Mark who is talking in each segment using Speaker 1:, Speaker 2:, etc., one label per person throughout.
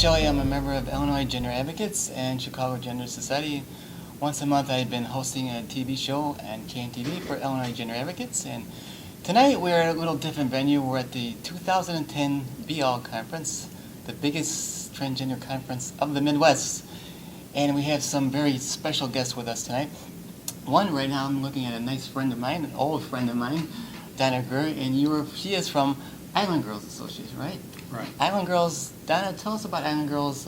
Speaker 1: Shelley. I'm a member of Illinois Gender Advocates and Chicago Gender Society. Once a month I've been hosting a TV show on KNTV for Illinois Gender Advocates, and tonight we're at a little different venue. We're at the 2010 BL Conference, the biggest transgender conference of the Midwest, and we have some very special guests with us tonight. One, right now I'm looking at a nice friend of mine, an old friend of mine, Donna Greer, and she is from Island Girls Association, right?
Speaker 2: Right.
Speaker 1: Island Girls, Donna, tell us about Island Girls.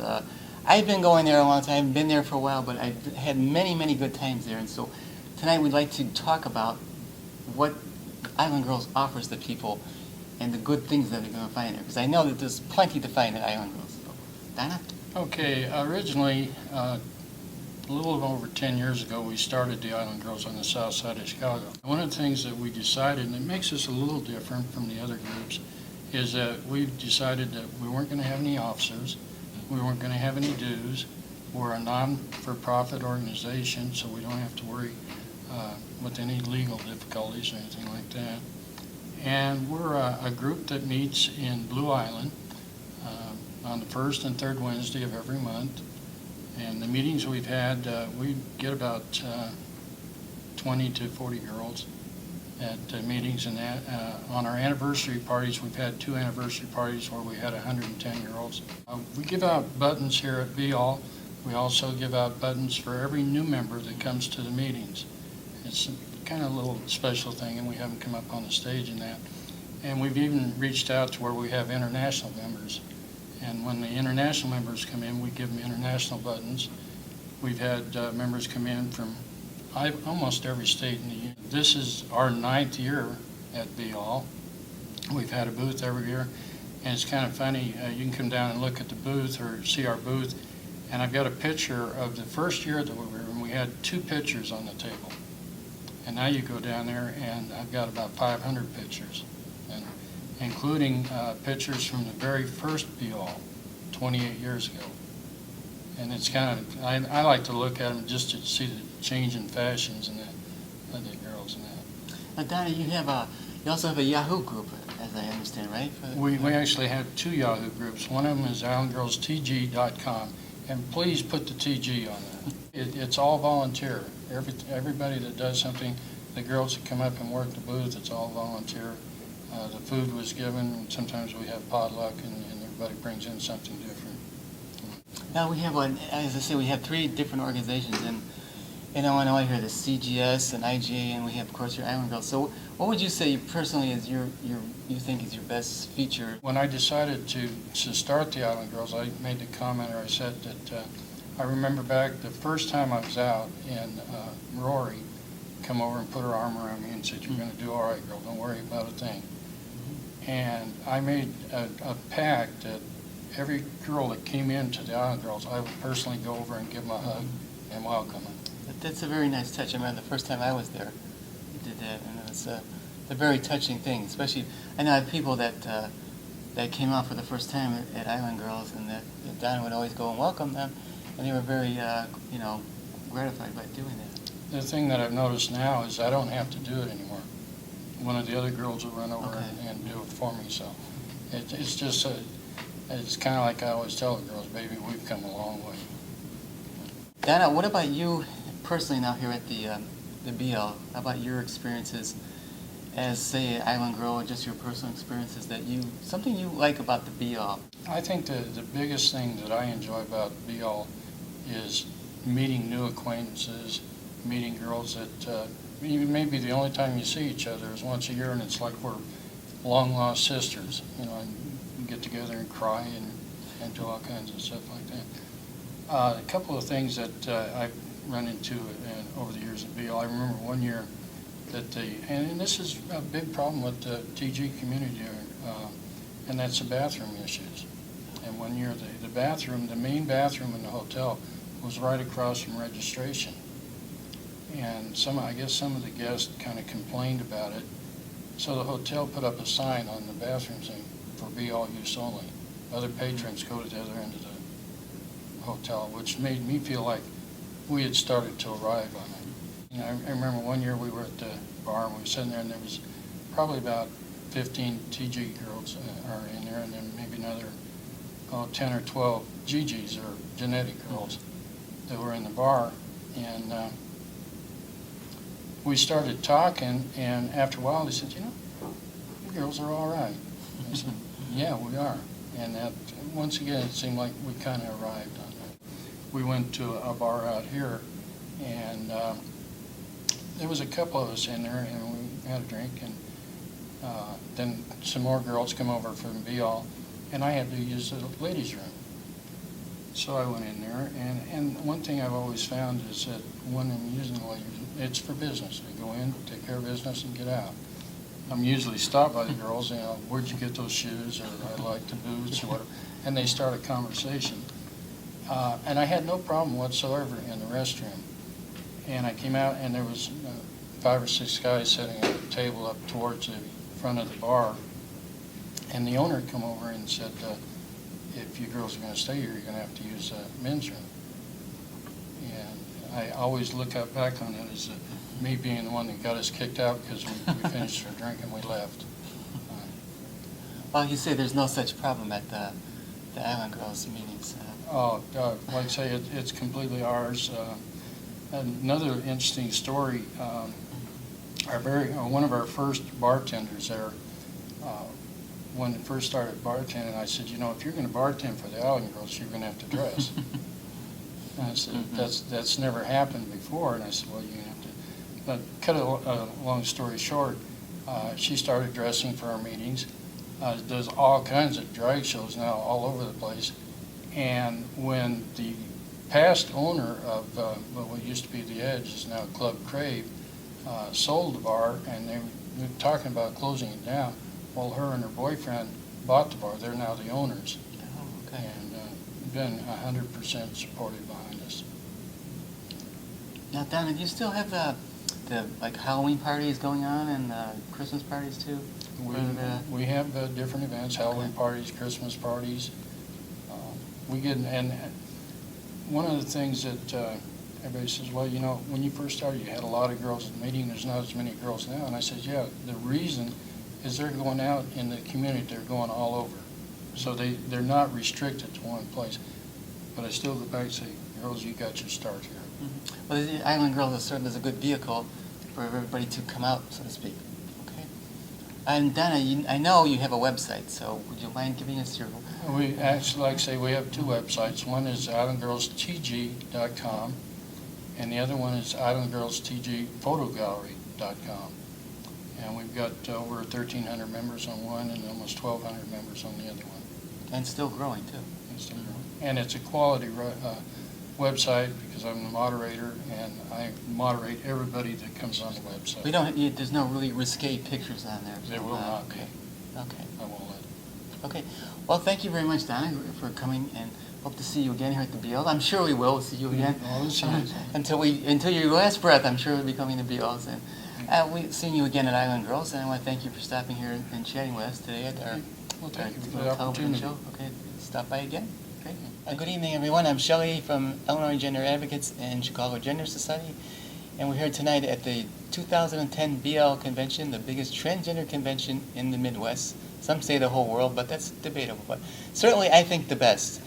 Speaker 1: I've been going there a long time, been there for a while, but I've had many, many good times there. And so tonight we'd like to talk about what Island Girls offers the people and the good things that they're going to find there. Because I know that there's plenty to find at Island Girls. So, Donna?
Speaker 2: Okay, originally, a little over 10 years ago, we started the Island Girls on the south side of Chicago. One of the things that we decided, and it makes us a little different from the other groups, is that we decided that we weren't going to have any officers, we weren't going to have any dues. We're a non-for-profit organization, so we don't have to worry with any legal difficulties or anything like that. And we're a group that meets in Blue Island on the first and third Wednesday of every month. And the meetings we've had, we get about 20 to 40 girls at meetings, and that on our anniversary parties, we've had 2 anniversary parties where we had 110 girls. We give out buttons here at BL. We also give out buttons for every new member that comes to the meetings. It's kind of a little special thing, and we haven't come up on the stage in that. And we've even reached out to where we have international members. And when the international members come in, we give them international buttons. We've had members come in from almost every state in the union. This is our 9th year at BL. We've had a booth every year, and it's kind of funny. You can come down and look at the booth or see our booth, and I've got a picture of the first year that we were here, and we had 2 pictures on the table. And now you go down there, and I've got about 500 pictures, and including pictures from the very first BL 28 years ago. And it's kind of, I like to look at them just to see the change in fashions and that, of the girls and that.
Speaker 1: Now, Donna, you also have a Yahoo group, as I understand, right?
Speaker 2: We actually have 2 Yahoo groups. One of them is islandgirlstg.com, and please put the TG on that. It's all volunteer. Everybody that does something, the girls that come up and work the booth, it's all volunteer. The food was given. Sometimes we have potluck, and everybody brings in something different.
Speaker 1: Now we have, as I say, we have 3 different organizations in Illinois here, the CGS and IGA, and we have, of course, your Island Girls. So what would you say personally is you think is your best feature?
Speaker 2: When I decided to start the Island Girls, I made the comment, or I said that I remember back the first time I was out, and Rory come over and put her arm around me and said, "You're going to do all right, girl. Don't worry about a thing." And I made a pact that every girl that came into the Island Girls, I would personally go over and give them a hug and welcome them.
Speaker 1: That's a very nice touch. I remember the first time I was there, you did that, and it's a very touching thing. Especially, I know I have people that came out for the first time at Island Girls, and that Donna would always go and welcome them, and they were very, gratified by doing that.
Speaker 2: The thing that I've noticed now is I don't have to do it anymore. One of the other girls will run over and do it for me. So it's just it's kind of like I always tell the girls, baby, we've come a long way.
Speaker 1: Donna, what about you personally now here at the BL? How about your experiences as, say, an Island Girl, or just your personal experiences something you like about the BL?
Speaker 2: I think the biggest thing that I enjoy about BL is meeting new acquaintances, meeting girls that maybe the only time you see each other is once a year, and it's like we're long-lost sisters, and we get together and cry and do all kinds of stuff like that. A couple of things that I've run into over the years at BL. I remember one year that and this is a big problem with the TG community, and that's the bathroom issues. And one year the main bathroom in the hotel was right across from registration. And I guess some of the guests kind of complained about it. So the hotel put up a sign on the bathroom saying, "For BL use only. Other patrons go to the other end of the hotel," which made me feel like we had started to arrive on it. I remember one year we were at the bar, and we were sitting there, and there was probably about 15 TG girls are in there, and then maybe another 10 or 12 GGs, or genetic girls, that were in the bar. And we started talking, and after a while they said, you girls are all right. I said, yeah, we are. And that, once again, it seemed like we kind of arrived on that. We went to a bar out here, and there was a couple of us in there, and we had a drink, and then some more girls come over from Beal, and I had to use the ladies' room. So I went in there, and one thing I've always found is that when I'm using the ladies' room, it's for business. I go in, take care of business, and get out. I'm usually stopped by the girls, where'd you get those shoes, or I like the boots, or whatever, and they start a conversation. And I had no problem whatsoever in the restroom. And I came out, and there was 5 or 6 guys sitting at a table up towards the front of the bar. And the owner come over and said, if you girls are going to stay here, you're going to have to use the men's room. And I always look up back on it as me being the one that got us kicked out because we finished our drink and we left.
Speaker 1: Well, you say there's no such problem at the Island Girls meetings.
Speaker 2: Like I say, it's completely ours. Another interesting story, one of our first bartenders there, when it first started bartending, I said, if you're going to bartend for the Island Girls, you're going to have to dress. And I said, that's never happened before. And I said, well, you're going to have to. But cut a long story short, she started dressing for our meetings, does all kinds of drag shows now all over the place. And when the past owner of what used to be The Edge, is now Club Crave, sold the bar, and they were talking about closing it down. Well, her and her boyfriend bought the bar. They're now the owners.
Speaker 1: Oh, okay.
Speaker 2: And been 100% supported behind us.
Speaker 1: Now, Donna, do you still have the like Halloween parties going on and Christmas parties too?
Speaker 2: We have different events, Halloween parties, Christmas parties. We get, and one of the things that everybody says, well, when you first started, you had a lot of girls at the meeting. There's not as many girls now. And I said, yeah, the reason is they're going out in the community. They're going all over. So they're not restricted to one place. But I still go back and say, girls, you got your start here.
Speaker 1: Mm-hmm. Well, the Island Girls has served as a good vehicle for everybody to come out, so to speak. Okay. And Donna, I know you have a website, so would you mind giving us your...
Speaker 2: We actually, like I say, we have 2 websites. One is islandgirlstg.com, and the other one is islandgirlstgphotogallery.com. And we've got over 1,300 members on one and almost 1,200 members on the other one.
Speaker 1: And still growing, too.
Speaker 2: And it's a quality website because I'm the moderator, and I moderate everybody that comes on the website.
Speaker 1: There's no really risque pictures on there.
Speaker 2: There will not be.
Speaker 1: Okay.
Speaker 2: I won't let.
Speaker 1: Okay. Well, thank you very much, Donna, for coming, and hope to see you again here at the BL. I'm sure we will see you again. Until your last breath, I'm sure we'll be coming to BLs. And we've seen you again at Island Girls, and I want to thank you for stopping here and chatting with us today at our
Speaker 2: thank you for the
Speaker 1: television
Speaker 2: opportunity.
Speaker 1: show. Okay, stop by again. Great. Good evening, everyone. I'm Shelley from Illinois Gender Advocates and Chicago Gender Society, and we're here tonight at the 2010 BL convention, the biggest transgender convention in the Midwest. Some say the whole world, but that's debatable. But certainly, I think the best.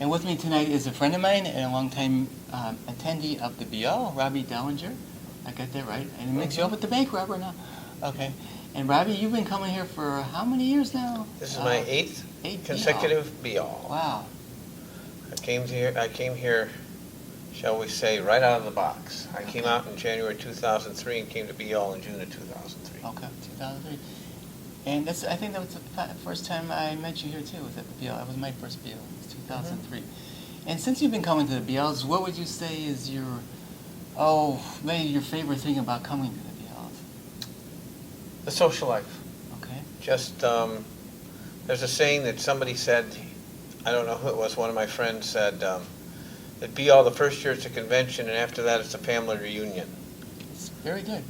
Speaker 1: And with me tonight is a friend of mine and a longtime attendee of the BL, Robbie Dellinger. I got that right. I didn't mix you up at the bank, Robert. No. Okay. And Robbie, you've been coming here for how many years now?
Speaker 3: This is my eighth consecutive BL.
Speaker 1: Wow.
Speaker 3: I came here, shall we say, right out of the box. I came out in January 2003 and came to BL in June of 2003.
Speaker 1: Okay, 2003. And I think that was the first time I met you here too, was at the BL. That was my first BL. It was 2003. Mm-hmm. And since you've been coming to the BLs, what would you say is maybe your favorite thing about coming to the BLs?
Speaker 3: The social life.
Speaker 1: Okay.
Speaker 3: Just, there's a saying that somebody said, I don't know who it was, one of my friends said, that BL, the first year it's a convention, and after that it's a family reunion.
Speaker 1: It's very good.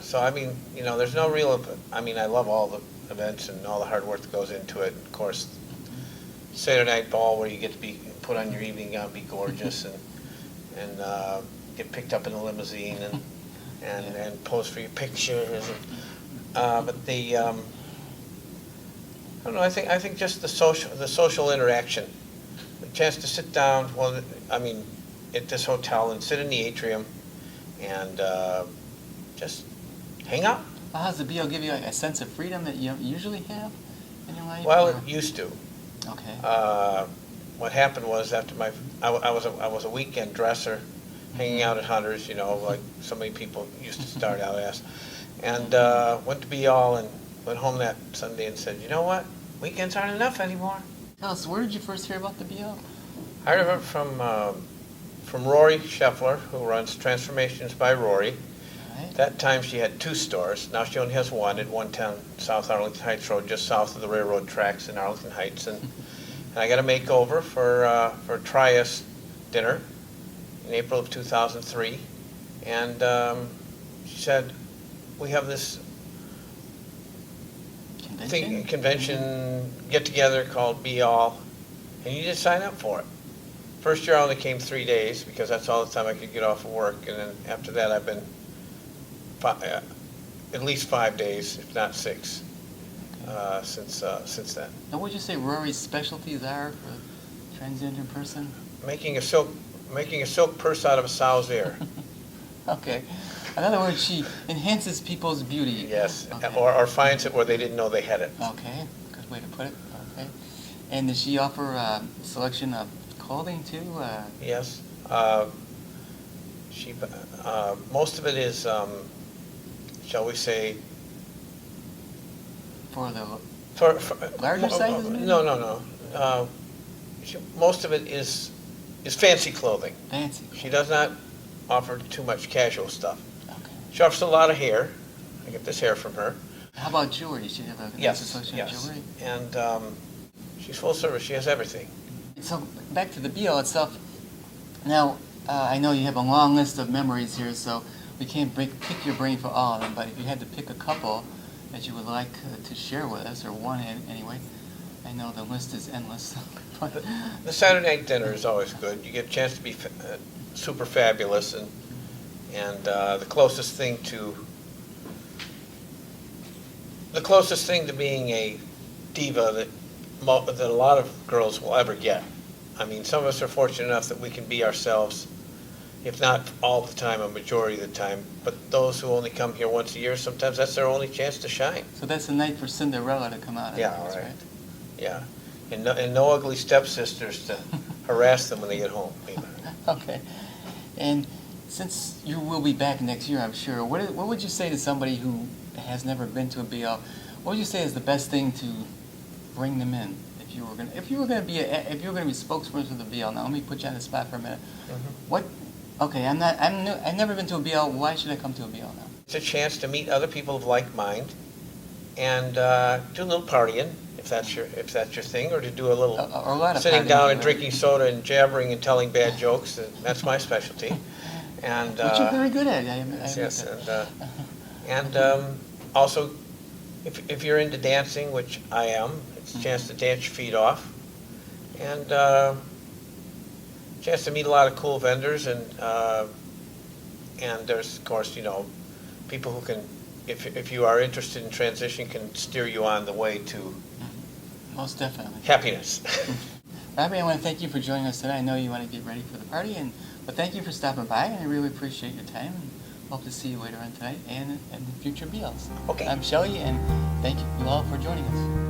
Speaker 3: So, I mean, there's no real, I love all the events and all the hard work that goes into it. Of course, Saturday night ball where you get to be put on your evening gown, be gorgeous, and get picked up in a limousine and pose for your pictures. But don't know, I think just the social interaction. The chance to sit down, well, I mean, at this hotel and sit in the atrium and just hang out.
Speaker 1: Well, how's the BO give you like a sense of freedom that you don't usually have in your life?
Speaker 3: Well,
Speaker 1: or-
Speaker 3: it used to.
Speaker 1: Okay.
Speaker 3: What happened was after I was a weekend dresser, hanging out at Hunter's, like so many people used to start out as, and went to be all and went home that Sunday and said, you know what, weekends aren't enough anymore.
Speaker 1: Tell us, where did you first hear about the BO?
Speaker 3: I heard of it from Rory Scheffler, who runs Transformations by Rory.
Speaker 1: All right.
Speaker 3: That time she had 2 stores. Now she only has one at 110 South Arlington Heights Road, just south of the railroad tracks in Arlington Heights. And I got a makeover for a Trias dinner in April of 2003. And she said, we have this convention get-together called Be All, and you just sign up for it. First year I only came 3 days because that's all the time I could get off of work, and then after that I've been at least 5 days, if not 6, since then.
Speaker 1: Now, what would you say Rory's specialties are for a transgender person?
Speaker 3: Making a silk purse out of a sow's ear.
Speaker 1: Okay. In other words, she enhances people's beauty.
Speaker 3: Yes,
Speaker 1: Okay.
Speaker 3: or finds it where they didn't know they had it.
Speaker 1: Okay, good way to put it. Okay. And does she offer a selection of clothing too?
Speaker 3: Yes. She most of it is, shall we say,
Speaker 1: For the
Speaker 3: for
Speaker 1: larger sizes, maybe?
Speaker 3: No. Most of it is fancy clothing.
Speaker 1: Fancy.
Speaker 3: She does not offer too much casual stuff.
Speaker 1: Okay.
Speaker 3: She offers a lot of hair. I get this hair from her.
Speaker 1: How about jewelry? Does she have a
Speaker 3: Yes,
Speaker 1: selection of
Speaker 3: yes.
Speaker 1: jewelry?
Speaker 3: And she's full service. She has everything.
Speaker 1: So back to the BO itself. Now, I know you have a long list of memories here, so we can't pick your brain for all of them, but if you had to pick a couple that you would like to share with us, or one anyway, I know the list is endless. But
Speaker 3: The Saturday night dinner is always good. You get a chance to be super fabulous, and the closest thing to being a diva that a lot of girls will ever get. I mean, some of us are fortunate enough that we can be ourselves, if not all the time, a majority of the time. But those who only come here once a year, sometimes that's their only chance to shine.
Speaker 1: So that's the night for Cinderella to come out.
Speaker 3: Yeah,
Speaker 1: other words,
Speaker 3: right. Yeah, and no ugly stepsisters to harass them when they get home either.
Speaker 1: Okay. And since you will be back next year, I'm sure, what would you say to somebody who has never been to a BL? What would you say is the best thing to bring them in? If you were going to be a spokesperson of the BL, now let me put you on the spot for a minute.
Speaker 3: Mhm.
Speaker 1: I've never been to a BL. Why should I come to a BL now?
Speaker 3: It's a chance to meet other people of like mind and do a little partying, if that's your thing, or to do a little
Speaker 1: Or a lot of
Speaker 3: sitting
Speaker 1: partying,
Speaker 3: down and
Speaker 1: too.
Speaker 3: drinking soda and jabbering and telling bad jokes. That's my specialty. And
Speaker 1: Which you're very good at. I
Speaker 3: yes,
Speaker 1: admit that.
Speaker 3: and also, if you're into dancing, which I am, it's a chance to dance your feet off, and chance to meet a lot of cool vendors, and there's, of course, people who can, if you are interested in transition, can steer you on the way to
Speaker 1: Most definitely.
Speaker 3: happiness.
Speaker 1: Robbie, I want to thank you for joining us today. I know you want to get ready for the party, but thank you for stopping by, and I really appreciate your time. And hope to see you later on tonight and in future BLs.
Speaker 3: Okay.
Speaker 1: I'm Shelley, and thank you all for joining us.